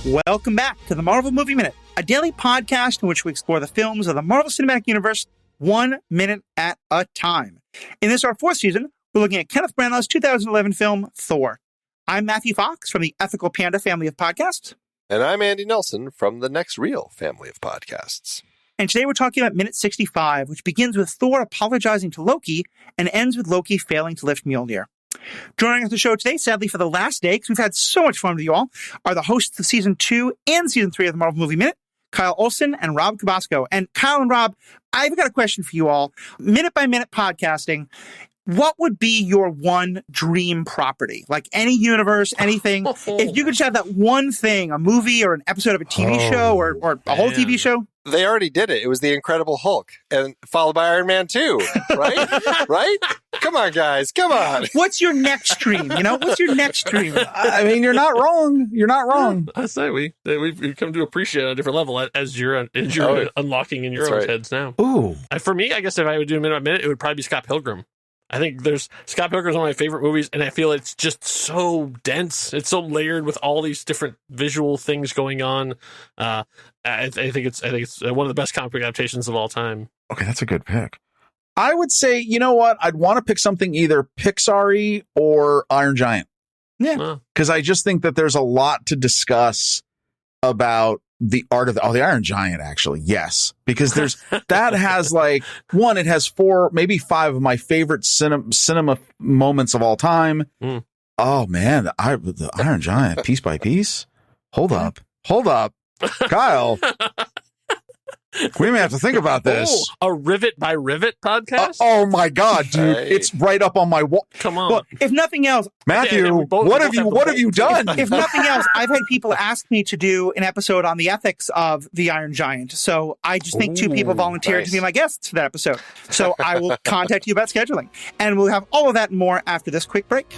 Welcome back to the Marvel Movie Minute, a daily podcast in which we explore the films of the Marvel Cinematic Universe 1 minute at a time. In this, our fourth season, we're looking at Kenneth Branagh's 2011 film, Thor. I'm Matthew Fox from the Ethical Panda family of podcasts. And I'm Andy Nelson from the Next Real family of podcasts. And today we're talking about minute 65, which begins with Thor apologizing to Loki and ends with Loki failing to lift Mjølnir. Joining us on the show today, sadly for the last day, because we've had so much fun with you all, are the hosts of Season 2 and Season 3 of the Marvel Movie Minute, Kyle Olson and Rob Kubasko. And Kyle and Rob, I've got a question for you all. Minute by minute podcasting, what would be your one dream property? Like any universe, anything. If you could just have that one thing, a movie or an episode of a TV show or a whole TV show. They already did it. It was the Incredible Hulk, and followed by Iron Man 2, right? Right? Come on, guys. Come on. What's your next dream? What's your next dream? I mean, you're not wrong. You're not wrong. I say we've come to appreciate it at a different level as you're unlocking in your own heads now. Ooh. For me, I guess if I would do a minute by minute, it would probably be Scott Pilgrim. I think Scott Pilgrim is one of my favorite movies, and I feel it's just so dense. It's so layered with all these different visual things going on. I think it's one of the best comic book adaptations of all time. Okay, that's a good pick. I would say, you know what? I'd want to pick something either Pixar-y or Iron Giant. Yeah. Because I just think that there's a lot to discuss about the art of the Iron Giant, actually. Yes. Because that has it has 4, maybe 5 of my favorite cinema moments of all time. Mm. Oh man, the Iron Giant, piece by piece. Hold up. Kyle. We may have to think about this. A rivet by rivet podcast? Oh my God, dude. Hey. It's right up on my wall. Come on. Well, if nothing else, Matthew, what have you done? If nothing else, I've had people ask me to do an episode on the ethics of the Iron Giant. So I just think 2 people volunteered to be my guests for that episode. So I will contact you about scheduling. And we'll have all of that and more after this quick break.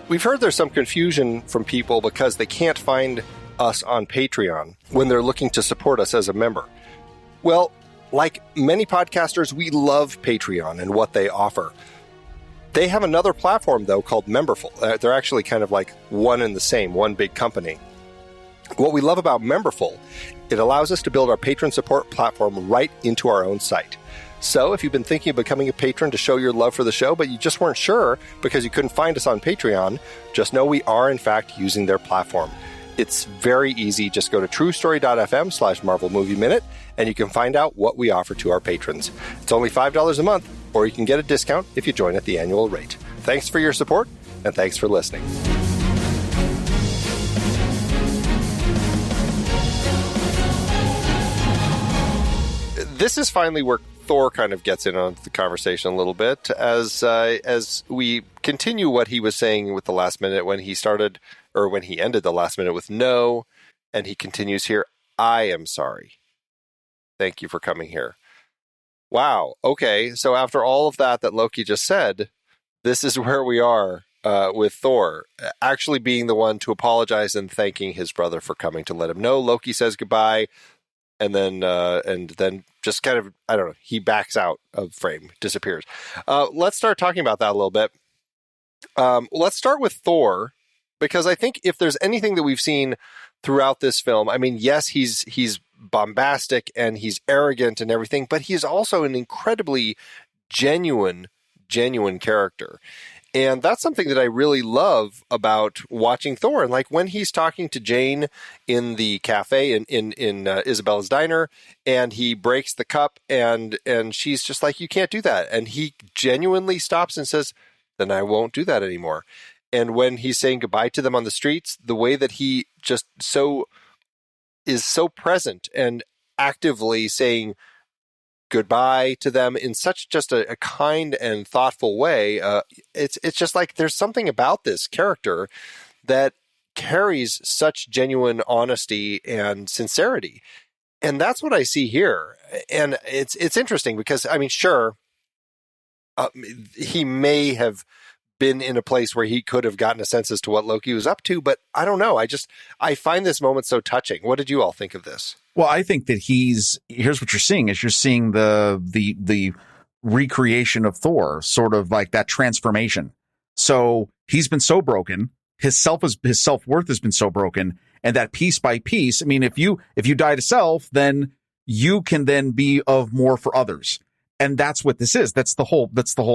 We've heard there's some confusion from people because they can't find us on Patreon when they're looking to support us as a member. Well, like many podcasters, we love Patreon and what they offer. They have another platform, though, called Memberful. They're actually kind of like one and the same, one big company. What we love about Memberful, it allows us to build our patron support platform right into our own site. So if you've been thinking of becoming a patron to show your love for the show, but you just weren't sure because you couldn't find us on Patreon, just know we are, in fact, using their platform. It's very easy. Just go to truestory.fm/Marvel Movie Minute, and you can find out what we offer to our patrons. It's only $5 a month, or you can get a discount if you join at the annual rate. Thanks for your support, and thanks for listening. This is finally where Thor kind of gets in on the conversation a little bit as we continue what he was saying with the last minute when he ended the last minute with no, and he continues here, I am sorry. Thank you for coming here. Wow. Okay. So after all of that Loki just said, this is where we are with Thor actually being the one to apologize and thanking his brother for coming to let him know. Loki says goodbye. And then just kind of, I don't know, he backs out of frame, disappears. Let's start talking about that a little bit. Let's start with Thor, because I think if there's anything that we've seen throughout this film, I mean, yes, he's bombastic and he's arrogant and everything, but he's also an incredibly genuine character. And that's something that I really love about watching Thor. And like when he's talking to Jane in the cafe in Isabella's diner, and he breaks the cup, and she's just like, you can't do that. And he genuinely stops and says, then I won't do that anymore. And when he's saying goodbye to them on the streets, the way that he just is so present and actively saying goodbye to them in such just a kind and thoughtful way. It's just like there's something about this character that carries such genuine honesty and sincerity. And that's what I see here. And it's interesting because, I mean, sure, he may have been in a place where he could have gotten a sense as to what Loki was up to, but I don't know. I find this moment so touching. What did you all think of this? Well, I think that here's what you're seeing is you're seeing the recreation of Thor, sort of like that transformation. So he's been so broken. His self-worth has been so broken. And that piece by piece, I mean, if you die to self, then you can then be of more for others. And that's what this is. That's the whole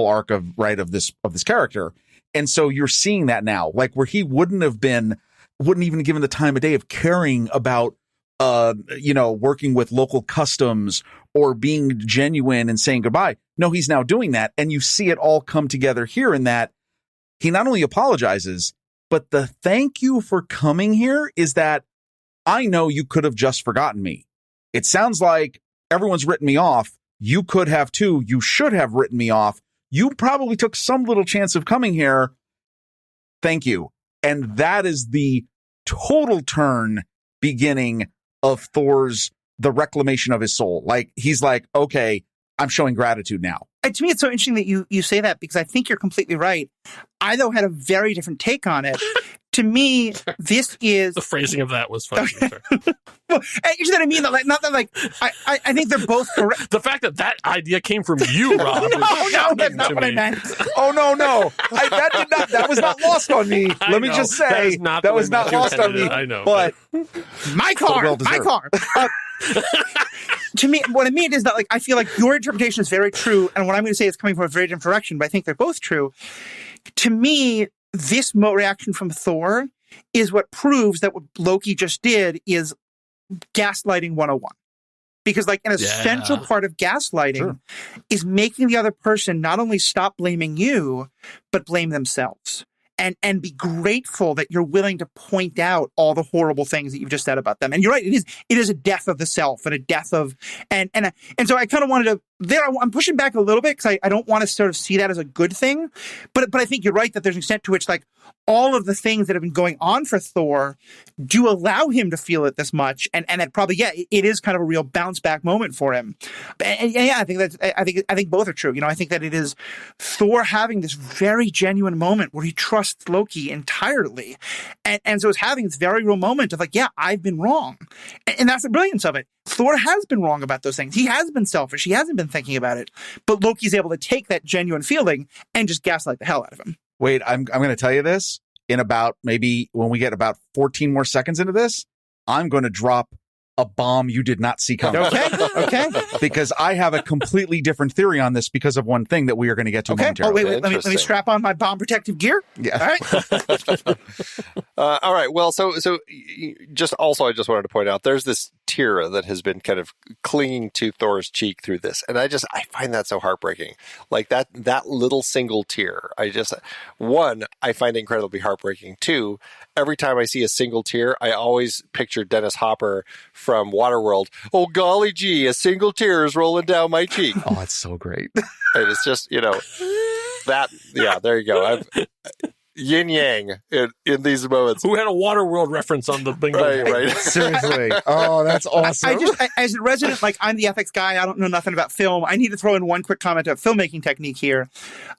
arc of this character. And so you're seeing that now, like where he wouldn't even given the time of day of caring about, working with local customs or being genuine and saying goodbye. No, he's now doing that. And you see it all come together here in that he not only apologizes, but the thank you for coming here is that I know you could have just forgotten me. It sounds like everyone's written me off. You could have too. You should have written me off. You probably took some little chance of coming here. Thank you. And that is the total turn beginning of Thor's, the reclamation of his soul. Like, he's like, okay, I'm showing gratitude now. And to me, it's so interesting that you say that, because I think you're completely right. I, though, had a very different take on it. To me, this is... The phrasing of that was funny. Well, you know what I mean? I think they're both correct. The fact that idea came from you, Rob. No, that's not what I meant. Oh, no. That was not lost on me. Let me just say, that was not lost on me. I know. But my car. To me, what I mean is that, like, I feel like your interpretation is very true, and what I'm going to say is coming from a very different direction, but I think they're both true. To me, this reaction from Thor is what proves that what Loki just did is gaslighting 101. Because, like, an essential part of gaslighting is making the other person not only stop blaming you, but blame themselves. And be grateful that you're willing to point out all the horrible things that you've just said about them. And you're right, it is a death of the self and a death of and so I kind of wanted to I'm pushing back a little bit because I don't want to sort of see that as a good thing, but I think you're right that there's an extent to which, like, all of the things that have been going on for Thor do allow him to feel it this much, and that probably it is kind of a real bounce back moment for him. And I think both are true. I think that it is Thor having this very genuine moment where he trusts Loki entirely, and so it's having this very real moment of, like, yeah, I've been wrong, and that's the brilliance of it. Thor has been wrong about those things. He has been selfish. He hasn't been thinking about it. But Loki's able to take that genuine feeling and just gaslight the hell out of him. Wait, I'm going to tell you this in about maybe when we get about 14 more seconds into this, I'm going to drop a bomb you did not see coming. Okay. Because I have a completely different theory on this because of one thing that we are going to get to momentarily. Oh, wait. Let me strap on my bomb protective gear. Yeah. All right. All right. Well, so just also, I just wanted to point out there's this tear that has been kind of clinging to Thor's cheek through this, and I find that so heartbreaking. Like that little single tear. I find it incredibly heartbreaking. Two, every time I see a single tear, I always picture Dennis Hopper from Waterworld. Oh, golly gee, a single tear is rolling down my cheek. Oh, that's so great. And it's just, that, yeah, there you go. Yin yang in these moments. Who had a Waterworld reference on the bingo? Right. Seriously. Oh, that's awesome. As a resident, like, I'm the ethics guy. I don't know nothing about film. I need to throw in one quick comment of filmmaking technique here.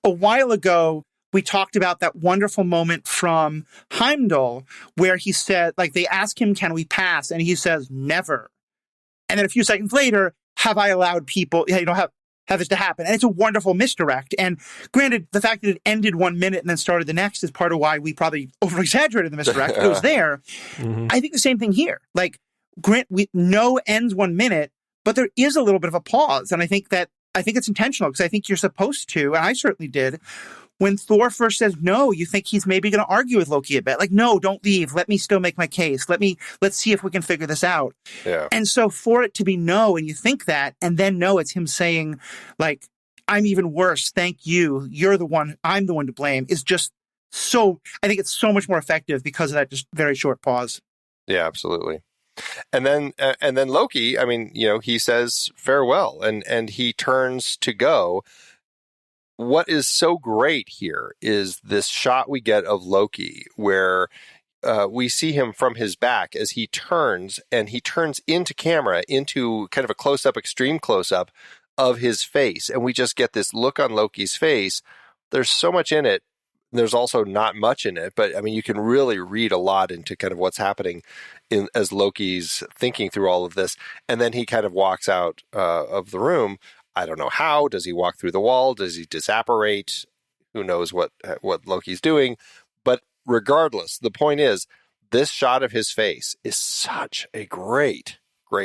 A while ago, we talked about that wonderful moment from Heimdall where he said, like, they ask him, can we pass? And he says, never. And then a few seconds later, have I allowed people, have this to happen? And it's a wonderful misdirect. And granted, the fact that it ended 1 minute and then started the next is part of why we probably over-exaggerated the misdirect. It was there. Mm-hmm. I think the same thing here. Like, no ends 1 minute, but there is a little bit of a pause. And I think it's intentional because I think you're supposed to, and I certainly did. When Thor first says no, you think he's maybe going to argue with Loki a bit. Like, no, don't leave. Let me still make my case. Let's see if we can figure this out. Yeah. And so for it to be no, and you think that, and then no, it's him saying, like, I'm even worse. Thank you. You're the one. I'm the one to blame. Is just so, I think it's so much more effective because of that just very short pause. Yeah, absolutely. And then Loki, I mean, he says farewell and he turns to go. What is so great here is this shot we get of Loki where we see him from his back as he turns into camera, into kind of a close-up, extreme close-up of his face. And we just get this look on Loki's face. There's so much in it. There's also not much in it, but I mean, you can really read a lot into kind of what's happening as Loki's thinking through all of this. And then he kind of walks out of the room. I don't know how. Does he walk through the wall? Does he disapparate? who knows what Loki's doing. But regardless, the point is, this shot of his face is such a great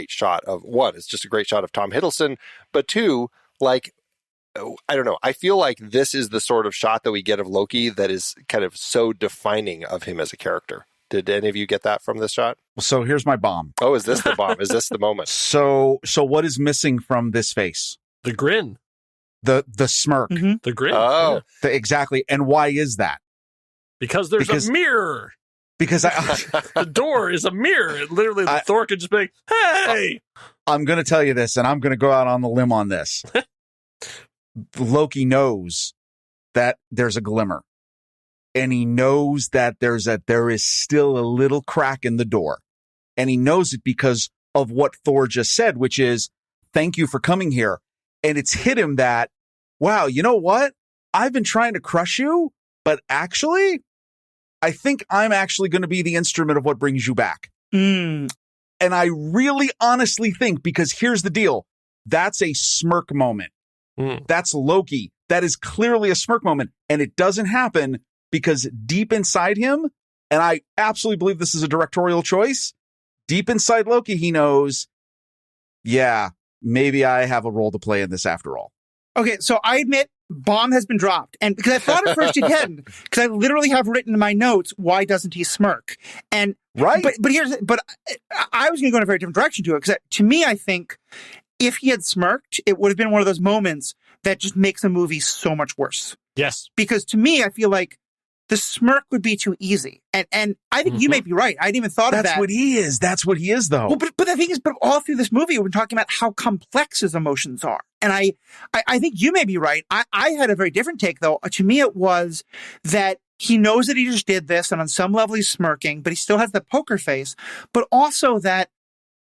shot of, one, it's just a great shot of Tom Hiddleston, but two, like, I don't know, I feel like this is the sort of shot that we get of Loki that is kind of so defining of him as a character. Did any of you get that from this shot? So here's my bomb. Oh, is this the bomb? Is this the moment? So what is missing from this face? The grin. The smirk. Mm-hmm. The grin. Oh. Yeah. Exactly. And why is that? Because there's a mirror. Because the door is a mirror. Literally, Thor could just be like, hey! I'm going to tell you this, and I'm going to go out on the limb on this. Loki knows that there's a glimmer. And he knows that there is still a little crack in the door. And he knows it because of what Thor just said, which is, thank you for coming here. And it's hit him that, wow, you know what? I've been trying to crush you, but actually, I think I'm actually going to be the instrument of what brings you back. Mm. And I really honestly think, because here's the deal, that's a smirk moment. That's Loki. That is clearly a smirk moment. And it doesn't happen because deep inside him, and I absolutely believe this is a directorial choice, deep inside Loki, he knows, yeah, maybe I have a role to play in this after all. Okay, so I admit, bomb has been dropped. And because I thought at first it hadn't, because I literally have written in my notes, why doesn't he smirk? And right. But I was going to go in a very different direction to it, because to me, I think if he had smirked, it would have been one of those moments that just makes a movie so much worse. Yes. Because to me, I feel like the smirk would be too easy. And I think you may be right. I hadn't even thought of that. That's what he is. That's what he is, though. Well, but the thing is, but all through this movie, we've been talking about how complex his emotions are. And I think you may be right. I had a very different take, though. To me, it was that he knows that he just did this, and on some level he's smirking, but he still has the poker face. But also that,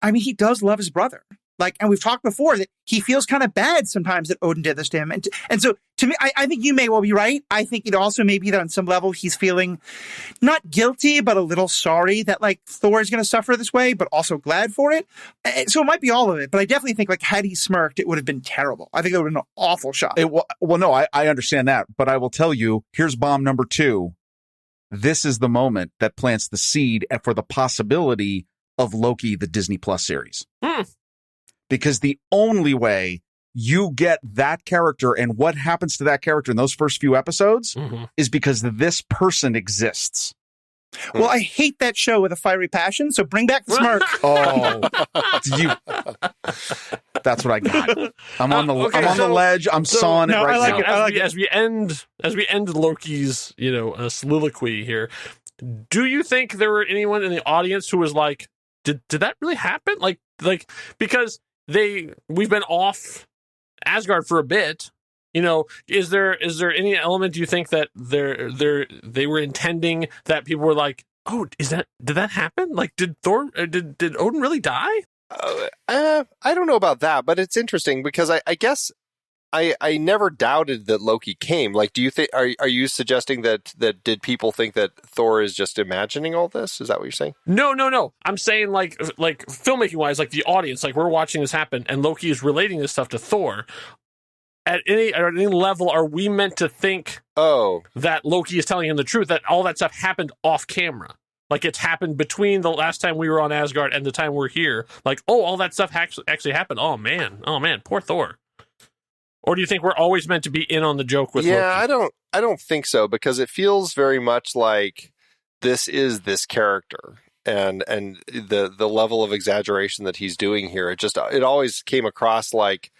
I mean, he does love his brother. Like, and we've talked before that he feels kind of bad sometimes that Odin did this to him. And so to me, I think you may well be right. I think it also may be that on some level he's feeling not guilty, but a little sorry that like Thor is going to suffer this way, but also glad for it. So it might be all of it, but I definitely think like had he smirked, it would have been terrible. I think it would have been an awful shot. Well, no, I understand that, but I will tell you, here's bomb number 2. This is the moment that plants the seed for the possibility of Loki, the Disney Plus series. Because the only way you get that character and what happens to that character in those first few episodes is because this person exists. Well, I hate that show with a fiery passion, so bring back the smirk. That's what I got. I'm on the ledge. I'm sawing it right now. As we end Loki's, soliloquy here, do you think there were anyone in the audience who was like, did that really happen? Like because we've been off Asgard for a bit. Is there any element, do you think, that they were intending that people were like, oh, did that happen? Like, did Odin really die? I don't know about that, but it's interesting because I guess I never doubted that Loki came. Like, do you think, are you suggesting that did people think that Thor is just imagining all this? Is that what you're saying? No. I'm saying like filmmaking wise, like the audience, like we're watching this happen and Loki is relating this stuff to Thor. At any level, are we meant to think that Loki is telling him the truth, that all that stuff happened off camera? Like it's happened between the last time we were on Asgard and the time we're here. Like, all that stuff actually happened. Oh man, poor Thor. Or do you think we're always meant to be in on the joke with Loki? Yeah, I don't think so, because it feels very much like this is this character and the level of exaggeration that he's doing here. It always came across like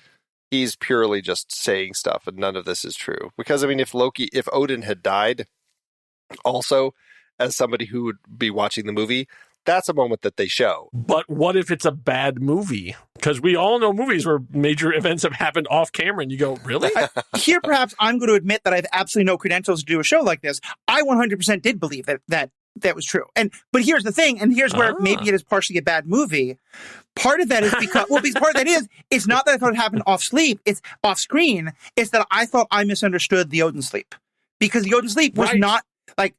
he's purely just saying stuff and none of this is true. Because I mean, if Odin had died also as somebody who would be watching the movie, that's a moment that they show. But what if it's a bad movie? Because we all know movies where major events have happened off camera and you go, really? Here, perhaps I'm going to admit that I have absolutely no credentials to do a show like this. I 100% did believe that was true. But here's the thing, and here's where maybe it is partially a bad movie. Part of that is because part of that is, it's not that I thought it happened off screen. It's that I thought I misunderstood the Odin sleep. Because the Odin sleep was not like,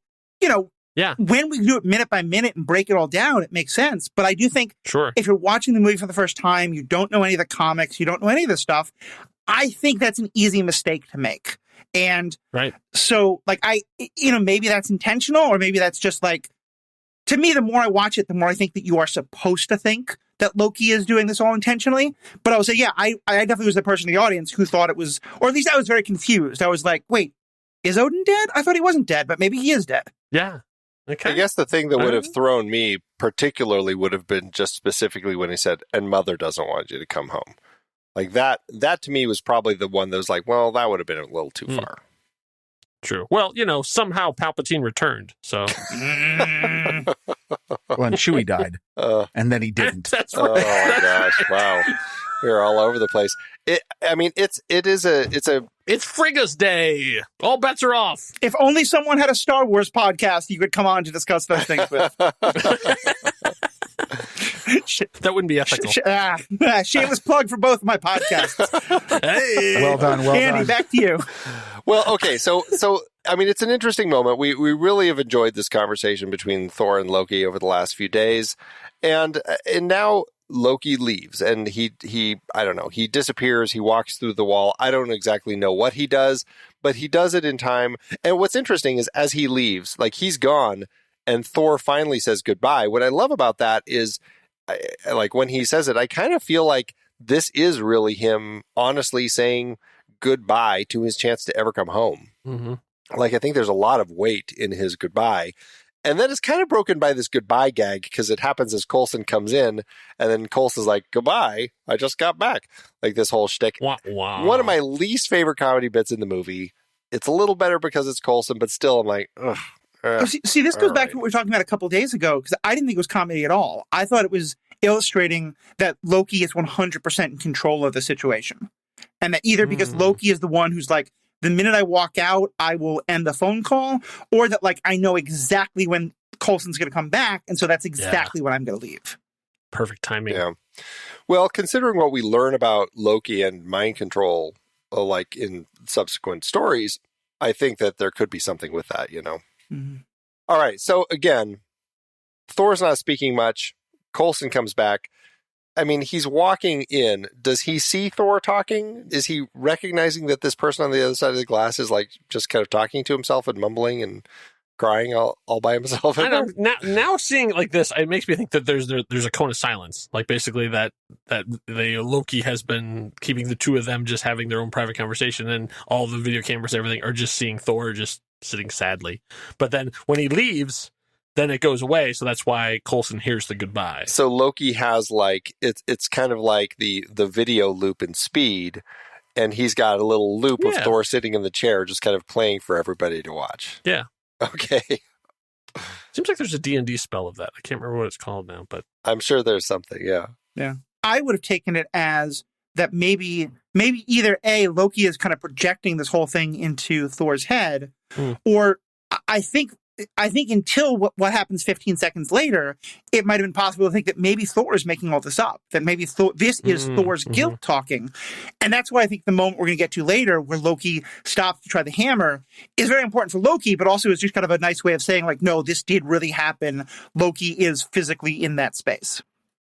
when we do it minute by minute and break it all down, it makes sense. But I do think if you're watching the movie for the first time, you don't know any of the comics, you don't know any of this stuff, I think that's an easy mistake to make. And Right. so, like, maybe that's intentional, or maybe that's just like, to me, the more I watch it, the more I think that you are supposed to think that Loki is doing this all intentionally. But I would say, yeah, I definitely was the person in the audience who thought it was, or at least I was very confused. I was like, wait, is Odin dead? I thought he wasn't dead, but maybe he is dead. Yeah. Okay. I guess the thing that would have thrown me particularly would have been just specifically when he said, and Mother doesn't want you to come home. Like that to me was probably the one that was like, well, that would have been a little too far. True. Well, somehow Palpatine returned, so. Well, and Chewie died, and then he didn't. That's Oh right. my gosh! Wow, we're all over the place. It's Frigga's Day. All bets are off. If only someone had a Star Wars podcast you could come on to discuss those things with. That wouldn't be ethical. Shameless plug for both of my podcasts. Hey. Well done, Andy, back to you. Well, okay, so I mean, it's an interesting moment. We really have enjoyed this conversation between Thor and Loki over the last few days, and now Loki leaves, and he I don't know, he disappears. He walks through the wall. I don't exactly know what he does, but he does it in time. And what's interesting is as he leaves, like he's gone, and Thor finally says goodbye. What I love about that is, like when he says it, I kind of feel like this is really him honestly saying goodbye to his chance to ever come home. Mm-hmm. Like, I think there's a lot of weight in his goodbye. And then it's kind of broken by this goodbye gag because it happens as Coulson comes in, and then Coulson's like, goodbye, I just got back. Like this whole shtick. Wow. One of my least favorite comedy bits in the movie. It's a little better because it's Coulson, but still I'm like, ugh. See, this goes back to what we were talking about a couple of days ago, because I didn't think it was comedy at all. I thought it was illustrating that Loki is 100% in control of the situation. And that either because Loki is the one who's like, the minute I walk out, I will end the phone call, or that like I know exactly when Coulson's going to come back, and so that's exactly when I'm going to leave. Perfect timing. Yeah. Well, considering what we learn about Loki and mind control, like in subsequent stories, I think that there could be something with that, Mm-hmm. All right. So again, Thor's not speaking much. Coulson comes back. I mean, he's walking in. Does he see Thor talking? Is he recognizing that this person on the other side of the glass is like just kind of talking to himself and mumbling and crying all by himself? I know. Now seeing it like this, it makes me think that there's a cone of silence. Like basically that the Loki has been keeping the two of them just having their own private conversation, and all the video cameras and everything are just seeing Thor just sitting sadly. But then when he leaves, then it goes away, so that's why Coulson hears the goodbye. So Loki has like it's kind of like the video loop in Speed, and he's got a little loop of Thor sitting in the chair just kind of playing for everybody to watch. Yeah. Okay. Seems like there's a D&D spell of that. I can't remember what it's called now, but I'm sure there's something, yeah. Yeah. I would have taken it as that maybe either A, Loki is kind of projecting this whole thing into Thor's head, or I think until what happens 15 seconds later, it might have been possible to think that maybe Thor is making all this up, that maybe this is Thor's guilt talking. And that's why I think the moment we're going to get to later, where Loki stops to try the hammer, is very important for Loki, but also is just kind of a nice way of saying, like, no, this did really happen. Loki is physically in that space.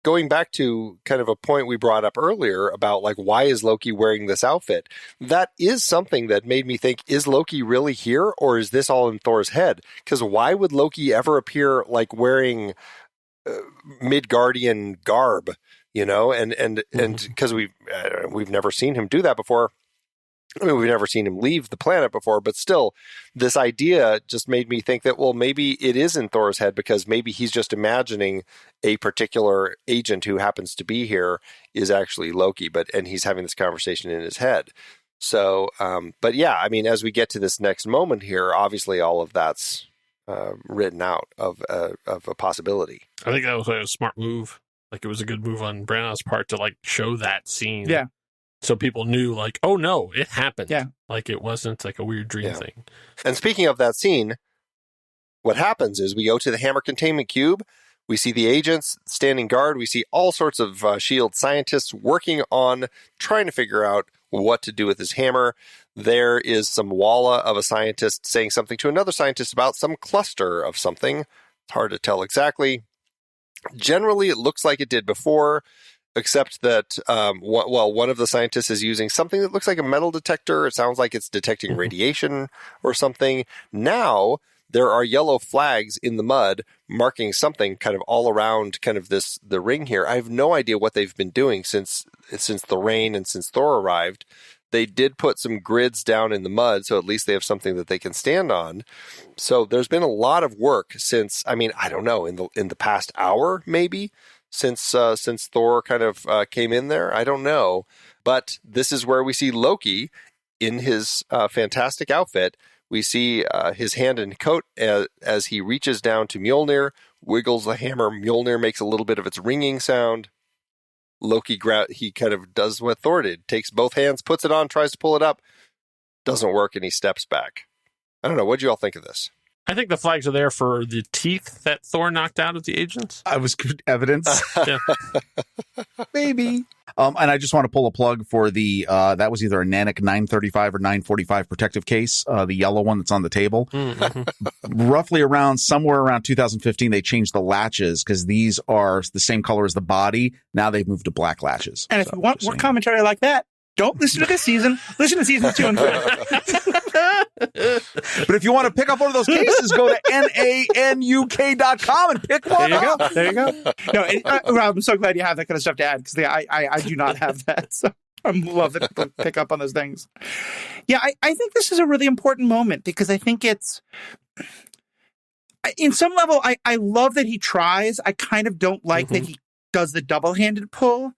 Going back to kind of a point we brought up earlier about like, why is Loki wearing this outfit? That is something that made me think, is Loki really here, or is this all in Thor's head? Because why would Loki ever appear like wearing Midgardian garb, and because we've never seen him do that before. I mean, we've never seen him leave the planet before, but still, this idea just made me think that, well, maybe it is in Thor's head because maybe he's just imagining a particular agent who happens to be here is actually Loki, and he's having this conversation in his head. So, but yeah, I mean, as we get to this next moment here, obviously all of that's written out of a possibility. I think that was a smart move. Like, it was a good move on Branagh's part to like show that scene. Yeah. So people knew, like, oh no, it happened. Yeah. Like it wasn't like a weird dream thing. And speaking of that scene, what happens is we go to the Hammer containment cube. We see the agents standing guard. We see all sorts of S.H.I.E.L.D. scientists working on trying to figure out what to do with this hammer. There is some walla of a scientist saying something to another scientist about some cluster of something. It's hard to tell exactly. Generally, it looks like it did before. except that, one of the scientists is using something that looks like a metal detector. It sounds like it's detecting radiation or something. Now, there are yellow flags in the mud marking something kind of all around kind of the ring here. I have no idea what they've been doing since the rain and since Thor arrived. They did put some grids down in the mud, so at least they have something that they can stand on. So there's been a lot of work since, I don't know, in the past hour maybe, since Thor kind of came in there. I don't know. But this is where we see Loki in his fantastic outfit. We see his hand and coat as he reaches down to Mjølnir, wiggles the hammer. Mjølnir makes a little bit of its ringing sound. Loki he kind of does what Thor did, takes both hands, puts it on, tries to pull it up. Doesn't work, and he steps back. I don't know. What do you all think of this? I think the flags are there for the teeth that Thor knocked out of the agents. I was evidence. Yeah. Maybe. And I just want to pull a plug for the, that was either a Nanik 935 or 945 protective case, the yellow one that's on the table. Mm-hmm. Roughly somewhere around 2015, they changed the latches because these are the same color as the body. Now they've moved to black latches. And if you want more commentary like that, don't listen to this season. Listen to season 2 and 3. But if you want to pick up one of those cases, go to nanuk.com and pick one up. There you go. No, Rob, I'm so glad you have that kind of stuff to add because I do not have that. So I love that people pick up on those things. Yeah, I think this is a really important moment because I think it's, in some level, I love that he tries. I kind of don't like that he does the double-handed pull.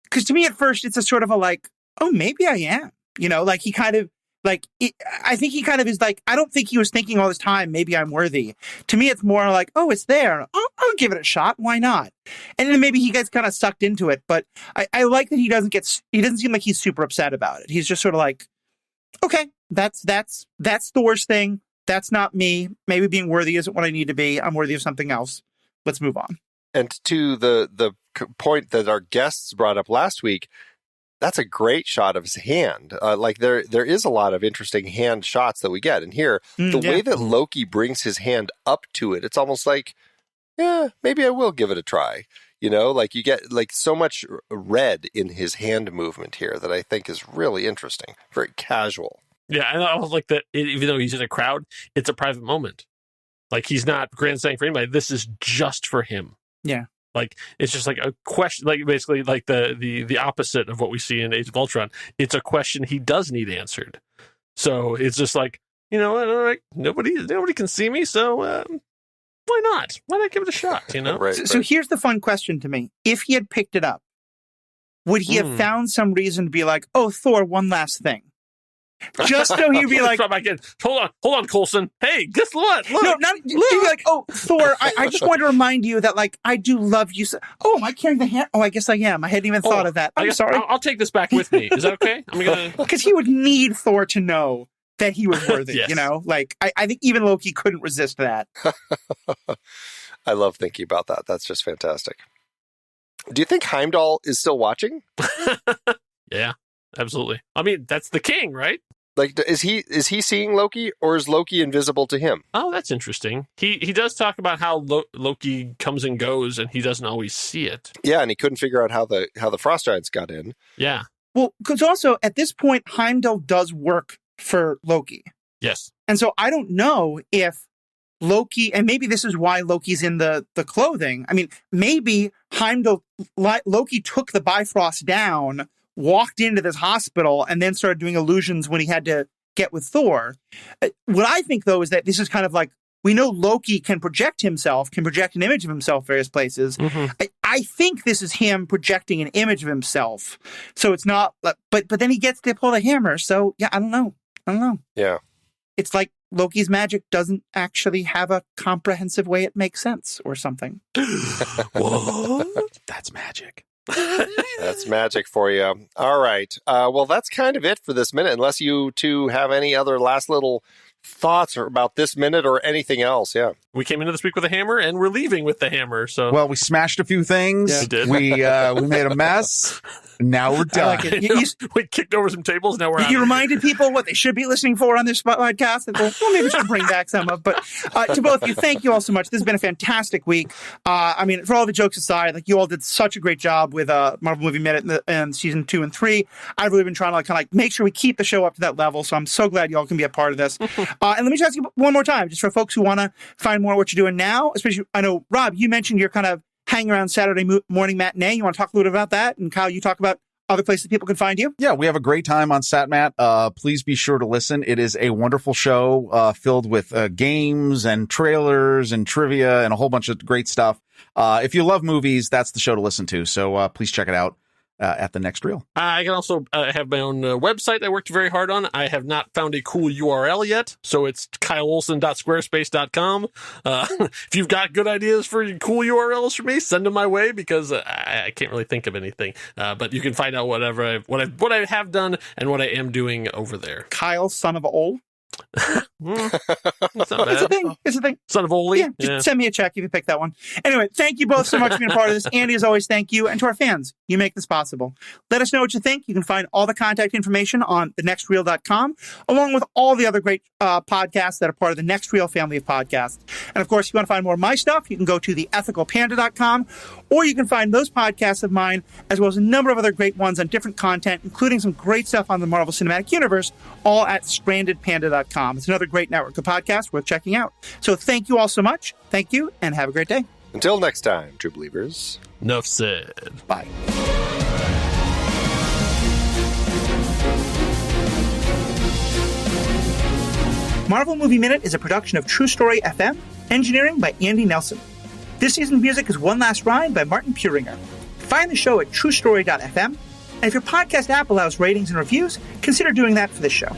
Because to me, at first, it's a sort of a like, oh, maybe I am. Like he kind of, like, I think he kind of is like, I don't think he was thinking all this time, maybe I'm worthy. To me, it's more like, oh, it's there. I'll give it a shot. Why not? And then maybe he gets kind of sucked into it. But I like that he doesn't seem like he's super upset about it. He's just sort of like, okay, that's Thor's thing. That's not me. Maybe being worthy isn't what I need to be. I'm worthy of something else. Let's move on. And to the point that our guests brought up last week, that's a great shot of his hand. Like there is a lot of interesting hand shots that we get. And here, the way that Loki brings his hand up to it, it's almost like, yeah, maybe I will give it a try. Like you get like so much red in his hand movement here that I think is really interesting. Very casual. Yeah, and I also like that even though he's in a crowd, it's a private moment. Like he's not grandstanding for anybody. This is just for him. Yeah. Like it's just like a question, like basically like the opposite of what we see in Age of Ultron. It's a question he does need answered. So it's just like, nobody can see me, so why not? Why not give it a shot? Right, so here's the fun question to me: if he had picked it up, would he have found some reason to be like, "Oh, Thor, one last thing"? Just so he'd be like, hold on, Coulson. Hey, guess what? Look, he'd be like, oh, Thor, I just want to remind you that, like, I do love you. So, oh, am I carrying the hand? Oh, I guess I am. I hadn't even thought of that. I'm sorry. I'll take this back with me. Is that okay? Because he would need Thor to know that he was worthy, Yes. Like, I think even Loki couldn't resist that. I love thinking about that. That's just fantastic. Do you think Heimdall is still watching? Yeah. Absolutely. I mean, that's the king, right? Like, is he seeing Loki, or is Loki invisible to him? Oh, that's interesting. He does talk about how Loki comes and goes, and he doesn't always see it. Yeah, and he couldn't figure out how the Frost Giants got in. Yeah. Well, because also at this point, Heimdall does work for Loki. Yes. And so I don't know if Loki, and maybe this is why Loki's in the clothing. I mean, maybe Loki took the Bifrost down, walked into this hospital, and then started doing illusions when he had to get with Thor. What I think, though, is that this is kind of like, we know Loki can project an image of himself various places. Mm-hmm. I think this is him projecting an image of himself. So it's not, but then he gets to pull the hammer. So, yeah, I don't know. Yeah. It's like Loki's magic doesn't actually have a comprehensive way it makes sense or something. What? That's magic. That's magic for you. All right. Well, that's kind of it for this minute, unless you two have any other last little thoughts or about this minute or anything else. Yeah. We came into this week with a hammer, and we're leaving with the hammer. So Well, we smashed a few things. Yeah, we did. We made a mess. Now we're done. like it. We kicked over some tables. Now we're out. You reminded people what they should be listening for on this podcast. And well, maybe we should bring back some of. But to both of you, thank you all so much. This has been a fantastic week. I mean, for all the jokes aside, like you all did such a great job with Marvel Movie Minute in season 2 and 3. I've really been trying to kind of make sure we keep the show up to that level. So I'm so glad you all can be a part of this. And let me just ask you one more time, just for folks who want to find more of what you're doing now, especially, I know, Rob, you mentioned you're kind of hanging around Saturday morning matinee. You want to talk a little bit about that? And Kyle, you talk about other places people can find you? Yeah, we have a great time on SatMat. Please be sure to listen. It is a wonderful show filled with games and trailers and trivia and a whole bunch of great stuff. If you love movies, that's the show to listen to. So please check it out at the next reel. I can also have my own website I worked very hard on. I have not found a cool URL yet, so it's kyleolson.squarespace.com. If you've got good ideas for cool URLs for me, send them my way, because I can't really think of anything. But you can find out what I have done and what I am doing over there. Kyle, son of Ol. It's not It's a bad. thing. It's a thing. Son of Oli. Yeah, just send me a check if you pick that one. Anyway, thank you both so much for being a part of this. Andy, as always, thank you. And to our fans, you make this possible. Let us know what you think. You can find all the contact information on thenextreel.com, along with all the other great podcasts that are part of the Next Reel family of podcasts. And of course, if you want to find more of my stuff, you can go to theethicalpanda.com, or you can find those podcasts of mine, as well as a number of other great ones on different content, including some great stuff on the Marvel Cinematic Universe, all at strandedpanda.com. It's another great network of podcasts worth checking out. So thank you all so much. Thank you, and have a great day. Until next time, true believers. Enough said. Bye. Marvel Movie Minute is a production of True Story FM, engineering by Andy Nelson. This season's music is One Last Ride by Martin Puringer. Find the show at truestory.fm, and if your podcast app allows ratings and reviews, consider doing that for this show.